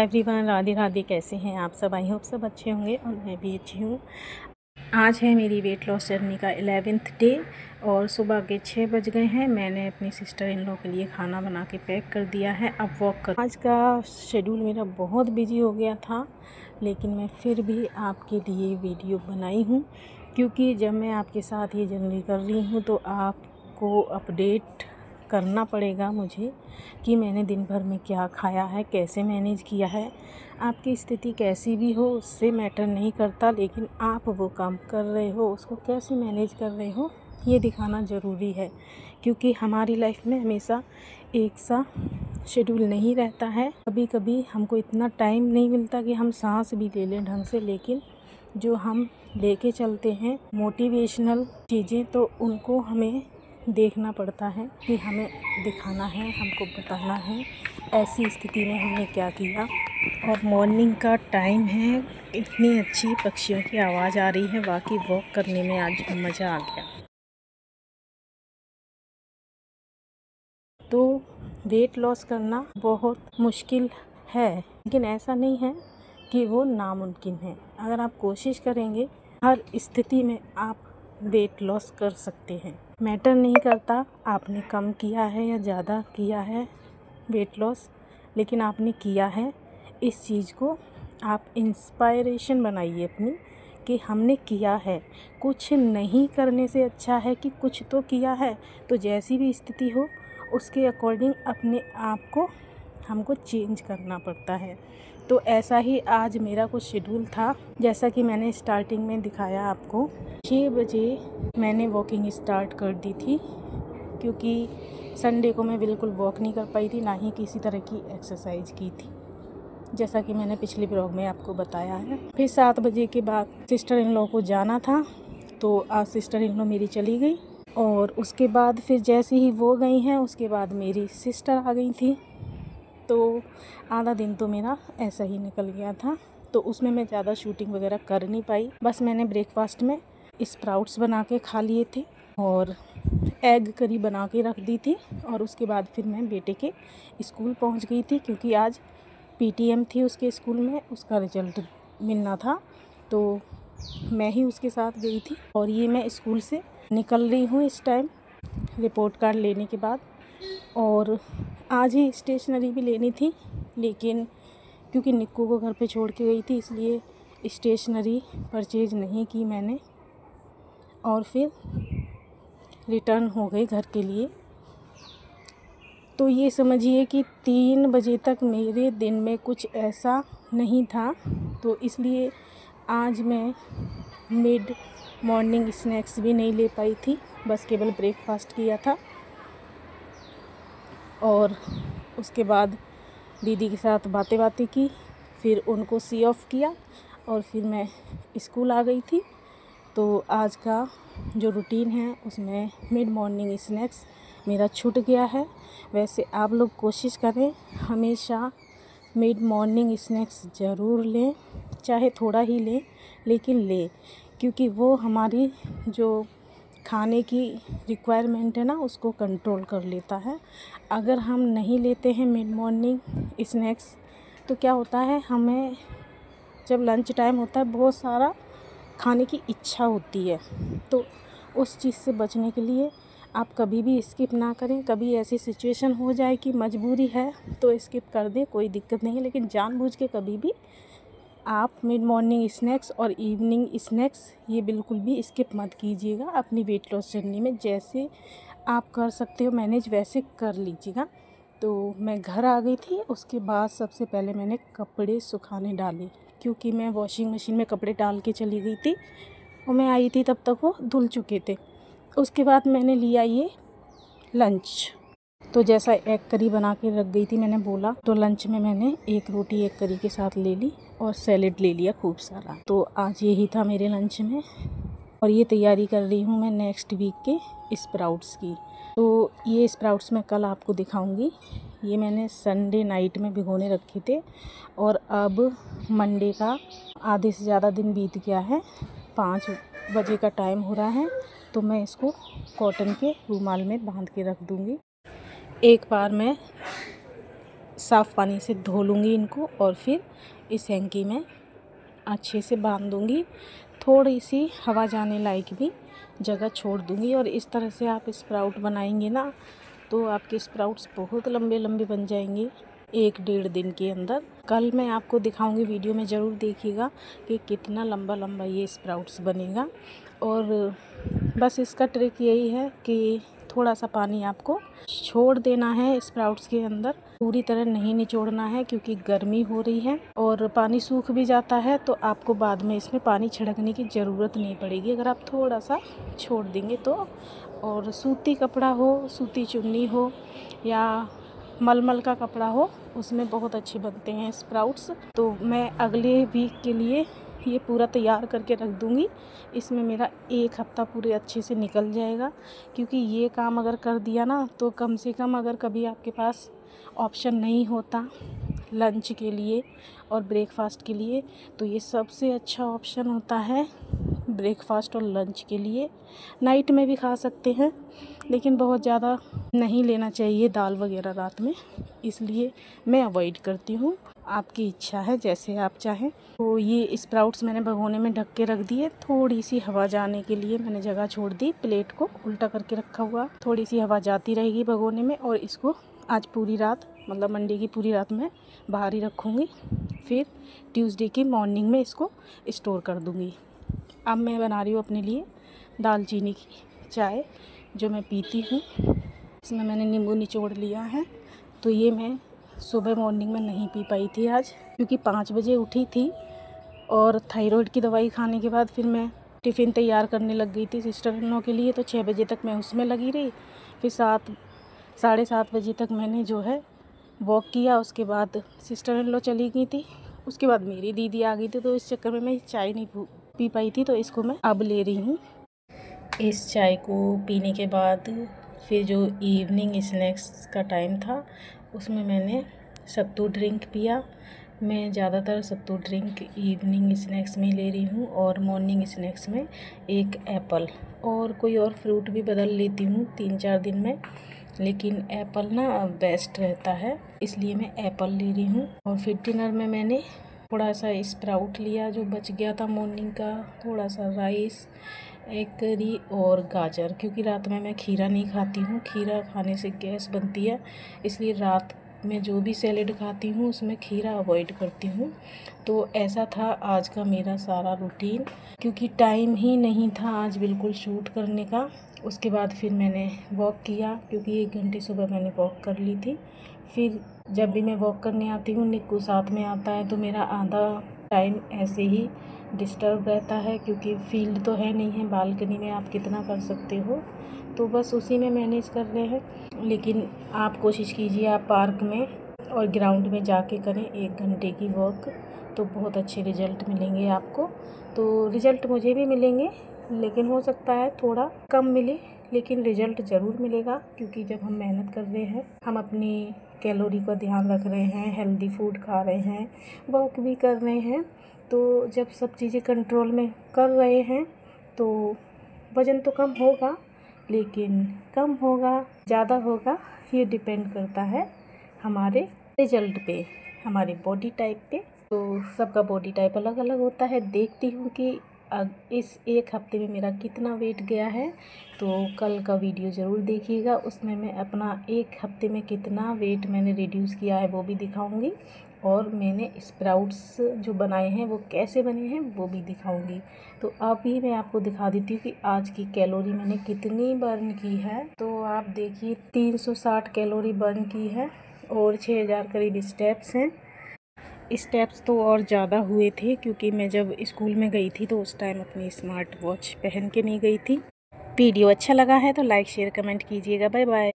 Everyone, Radhe Radhe. कैसे हैं आप सब? आई होप सब अच्छे होंगे और मैं भी अच्छी हूँ। आज है मेरी वेट लॉस जर्नी का 11th डे और सुबह के 6 बज गए हैं। मैंने अपनी सिस्टर इन लॉ के लिए खाना बना के पैक कर दिया है। अब वॉक कर। आज का शेड्यूल मेरा बहुत बिजी हो गया था, लेकिन मैं फिर भी आपके लिए वीडियो बनाई हूँ, क्योंकि जब मैं आपके साथ ये जर्नी कर रही हूँ तो आपको अपडेट करना पड़ेगा मुझे कि मैंने दिन भर में क्या खाया है, कैसे मैनेज किया है। आपकी स्थिति कैसी भी हो उससे मैटर नहीं करता, लेकिन आप वो काम कर रहे हो उसको कैसे मैनेज कर रहे हो ये दिखाना ज़रूरी है, क्योंकि हमारी लाइफ में हमेशा एक सा शेड्यूल नहीं रहता है। कभी कभी हमको इतना टाइम नहीं मिलता कि हम सांस भी ले लें ढंग से, लेकिन जो हम लेके चलते हैं मोटिवेशनल चीज़ें, तो उनको हमें देखना पड़ता है कि हमें दिखाना है, हमको बताना है ऐसी स्थिति में हमने क्या किया। और मॉर्निंग का टाइम है, इतनी अच्छी पक्षियों की आवाज़ आ रही है, वाकई वॉक करने में आज मज़ा आ गया। तो वेट लॉस करना बहुत मुश्किल है, लेकिन ऐसा नहीं है कि वो नामुमकिन है। अगर आप कोशिश करेंगे हर स्थिति में आप वेट लॉस कर सकते हैं। मैटर नहीं करता आपने कम किया है या ज़्यादा किया है वेट लॉस, लेकिन आपने किया है। इस चीज़ को आप इंस्पायरेशन बनाइए अपनी कि हमने किया है। कुछ नहीं करने से अच्छा है कि कुछ तो किया है। तो जैसी भी स्थिति हो उसके अकॉर्डिंग अपने आप को हमको चेंज करना पड़ता है। तो ऐसा ही आज मेरा कुछ शेड्यूल था, जैसा कि मैंने स्टार्टिंग में दिखाया आपको। 6 बजे मैंने वॉकिंग स्टार्ट कर दी थी, क्योंकि संडे को मैं बिल्कुल वॉक नहीं कर पाई थी, ना ही किसी तरह की एक्सरसाइज की थी, जैसा कि मैंने पिछले ब्लॉग में आपको बताया है। फिर 7 बजे के बाद सिस्टर इन लॉ को जाना था, तो आज सिस्टर इन लॉ मेरी चली गई। और उसके बाद फिर जैसे ही वो गई हैं उसके बाद मेरी सिस्टर आ गई थी। तो आधा दिन तो मेरा ऐसा ही निकल गया था। तो उसमें मैं ज़्यादा शूटिंग वगैरह कर नहीं पाई। बस मैंने ब्रेकफास्ट में स्प्राउट्स बना के खा लिए थे और एग करी बना के रख दी थी। और उसके बाद फिर मैं बेटे के स्कूल पहुंच गई थी, क्योंकि आज पीटीएम थी उसके स्कूल में, उसका रिजल्ट मिलना था, तो मैं ही उसके साथ गई थी। और ये मैं स्कूल से निकल रही हूँ इस टाइम रिपोर्ट कार्ड लेने के बाद। और आज ही स्टेशनरी भी लेनी थी, लेकिन क्योंकि निक्कू को घर पे छोड़ के गई थी इसलिए स्टेशनरी परचेज नहीं की मैंने, और फिर रिटर्न हो गई घर के लिए। तो ये समझिए कि 3 बजे तक मेरे दिन में कुछ ऐसा नहीं था। तो इसलिए आज मैं मिड मॉर्निंग स्नैक्स भी नहीं ले पाई थी, बस केवल ब्रेकफास्ट किया था। और उसके बाद दीदी के साथ बातें की, फिर उनको सी ऑफ किया और फिर मैं स्कूल आ गई थी। तो आज का जो रूटीन है उसमें मिड मॉर्निंग स्नैक्स मेरा छूट गया है। वैसे आप लोग कोशिश करें हमेशा मिड मॉर्निंग स्नैक्स ज़रूर लें, चाहे थोड़ा ही लें लेकिन लें, क्योंकि वो हमारी जो खाने की रिक्वायरमेंट है ना उसको कंट्रोल कर लेता है। अगर हम नहीं लेते हैं मिड मॉर्निंग स्नैक्स तो क्या होता है, हमें जब लंच टाइम होता है बहुत सारा खाने की इच्छा होती है। तो उस चीज़ से बचने के लिए आप कभी भी स्किप ना करें। कभी ऐसी सिचुएशन हो जाए कि मजबूरी है तो स्किप कर दें, कोई दिक्कत नहीं है, लेकिन जानबूझ के कभी भी आप मिड मॉर्निंग स्नैक्स और इवनिंग स्नैक्स ये बिल्कुल भी स्किप मत कीजिएगा अपनी वेट लॉस जर्नी में। जैसे आप कर सकते हो मैनेज वैसे कर लीजिएगा। तो मैं घर आ गई थी, उसके बाद सबसे पहले मैंने कपड़े सुखाने डाले, क्योंकि मैं वॉशिंग मशीन में कपड़े डाल के चली गई थी और मैं आई थी तब तक वो धुल चुके थे। उसके बाद मैंने लिया ये लंच। तो जैसा एग करी बना के रख गई थी मैंने बोला, तो लंच में मैंने एक रोटी एग करी के साथ ले ली और सैलेड ले लिया खूब सारा। तो आज यही था मेरे लंच में। और ये तैयारी कर रही हूँ मैं नेक्स्ट वीक के स्प्राउट्स की। तो ये स्प्राउट्स मैं कल आपको दिखाऊंगी। ये मैंने संडे नाइट में भिगोने रखे थे और अब मंडे का आधे से ज़्यादा दिन बीत गया है, 5 बजे का टाइम हो रहा है। तो मैं इसको कॉटन के रूमाल में बांध के रख दूँगी। एक बार मैं साफ़ पानी से धो लूँगी इनको और फिर इस हैंकी में अच्छे से बांध दूँगी। थोड़ी सी हवा जाने लायक भी जगह छोड़ दूँगी और इस तरह से आप स्प्राउट बनाएंगे ना तो आपके स्प्राउट्स बहुत लंबे लंबे बन जाएंगे 1-1.5 दिन के अंदर। कल मैं आपको दिखाऊंगी, वीडियो में ज़रूर देखिएगा कि कितना लंबा लंबा ये स्प्राउट्स बनेगा। और बस इसका ट्रिक यही है कि थोड़ा सा पानी आपको छोड़ देना है स्प्राउट्स के अंदर, पूरी तरह नहीं निचोड़ना है क्योंकि गर्मी हो रही है और पानी सूख भी जाता है तो आपको बाद में इसमें पानी छिड़कने की ज़रूरत नहीं पड़ेगी अगर आप थोड़ा सा छोड़ देंगे तो। और सूती कपड़ा हो, सूती चुन्नी हो या मलमल का कपड़ा हो, उसमें बहुत अच्छे बनते हैं स्प्राउट्स। तो मैं अगले वीक के लिए ये पूरा तैयार करके रख दूँगी। इसमें मेरा 1 हफ़्ता पूरे अच्छे से निकल जाएगा क्योंकि ये काम अगर कर दिया ना तो कम से कम अगर कभी आपके पास ऑप्शन नहीं होता लंच के लिए और ब्रेकफास्ट के लिए तो ये सबसे अच्छा ऑप्शन होता है ब्रेकफास्ट और लंच के लिए। नाइट में भी खा सकते हैं लेकिन बहुत ज़्यादा नहीं लेना चाहिए दाल वगैरह रात में, इसलिए मैं अवॉइड करती हूँ। आपकी इच्छा है, जैसे आप चाहें। तो ये स्प्राउट्स मैंने भगोने में ढक के रख दिए। थोड़ी सी हवा जाने के लिए मैंने जगह छोड़ दी, प्लेट को उल्टा करके रखा हुआ। थोड़ी सी हवा जाती रहेगी भगोने में और इसको आज पूरी रात मतलब मंडे की पूरी रात में बाहर ही रखूँगी, फिर ट्यूसडे की मॉर्निंग में इसको स्टोर कर दूँगी। अब मैं बना रही हूँ अपने लिए दालचीनी की चाय जो मैं पीती हूँ। इसमें मैंने नींबू निचोड़ लिया है। तो ये मैं सुबह मॉर्निंग में नहीं पी पाई थी आज क्योंकि 5 बजे उठी थी और थायराइड की दवाई खाने के बाद फिर मैं टिफ़िन तैयार करने लग गई थी सिस्टर इन लॉ के लिए। तो 6 बजे तक मैं उसमें लगी रही, फिर 7-7:30 बजे तक मैंने जो है वॉक किया। उसके बाद सिस्टर इन लॉ चली गई थी, उसके बाद मेरी दीदी आ गई थी तो इस चक्कर में मैं चाय नहीं पी पाई थी। तो इसको मैं अब ले रही हूँ। इस चाय को पीने के बाद फिर जो इवनिंग स्नैक्स का टाइम था उसमें मैंने सत्तू ड्रिंक पिया। मैं ज़्यादातर सत्तू ड्रिंक इवनिंग स्नैक्स में ले रही हूँ और मॉर्निंग स्नैक्स में एक एप्पल और कोई और फ्रूट भी बदल लेती हूँ 3-4 दिन में, लेकिन एप्पल ना बेस्ट रहता है इसलिए मैं एप्पल ले रही हूँ। और फिर डिनर में मैंने थोड़ा सा स्प्राउट लिया जो बच गया था मॉर्निंग का, थोड़ा सा राइस, एग करी और गाजर, क्योंकि रात में मैं खीरा नहीं खाती हूँ। खीरा खाने से गैस बनती है, इसलिए रात में जो भी सैलेड खाती हूँ उसमें खीरा अवॉइड करती हूँ। तो ऐसा था आज का मेरा सारा रूटीन, क्योंकि टाइम ही नहीं था आज बिल्कुल शूट करने का। उसके बाद फिर मैंने वॉक किया क्योंकि 1 घंटे सुबह मैंने वॉक कर ली थी। फिर जब भी मैं वॉक करने आती हूँ निक्कू साथ में आता है तो मेरा आधा टाइम ऐसे ही डिस्टर्ब रहता है क्योंकि फील्ड तो है नहीं है, बालकनी में आप कितना कर सकते हो, तो बस उसी में मैनेज कर रहे हैं। लेकिन आप कोशिश कीजिए आप पार्क में और ग्राउंड में जाके करें 1 घंटे की वॉक, तो बहुत अच्छे रिज़ल्ट मिलेंगे आपको। तो रिज़ल्ट मुझे भी मिलेंगे लेकिन हो सकता है थोड़ा कम मिले, लेकिन रिज़ल्ट ज़रूर मिलेगा क्योंकि जब हम मेहनत कर रहे हैं, हम अपनी कैलोरी का ध्यान रख रहे हैं, हेल्दी फूड खा रहे हैं, वॉक भी कर रहे हैं, तो जब सब चीज़ें कंट्रोल में कर रहे हैं तो वज़न तो कम होगा, लेकिन कम होगा ज़्यादा होगा ये डिपेंड करता है हमारे रिज़ल्ट पे, हमारे बॉडी टाइप पे। तो सबका बॉडी टाइप अलग अलग होता है। देखती हूँ कि इस 1 हफ्ते में मेरा कितना वेट गया है, तो कल का वीडियो ज़रूर देखिएगा। उसमें मैं अपना 1 हफ्ते में कितना वेट मैंने रिड्यूस किया है वो भी दिखाऊंगी और मैंने स्प्राउट्स जो बनाए हैं वो कैसे बने हैं वो भी दिखाऊंगी। तो अभी मैं आपको दिखा देती हूँ कि आज की कैलोरी मैंने कितनी बर्न की है। तो आप देखिए 360 कैलोरी बर्न की है और 6000 करीब स्टेप्स हैं। स्टेप्स तो और ज़्यादा हुए थे क्योंकि मैं जब स्कूल में गई थी तो उस टाइम अपनी स्मार्ट वॉच पहन के नहीं गई थी। वीडियो अच्छा लगा है तो लाइक शेयर कमेंट कीजिएगा। Bye bye.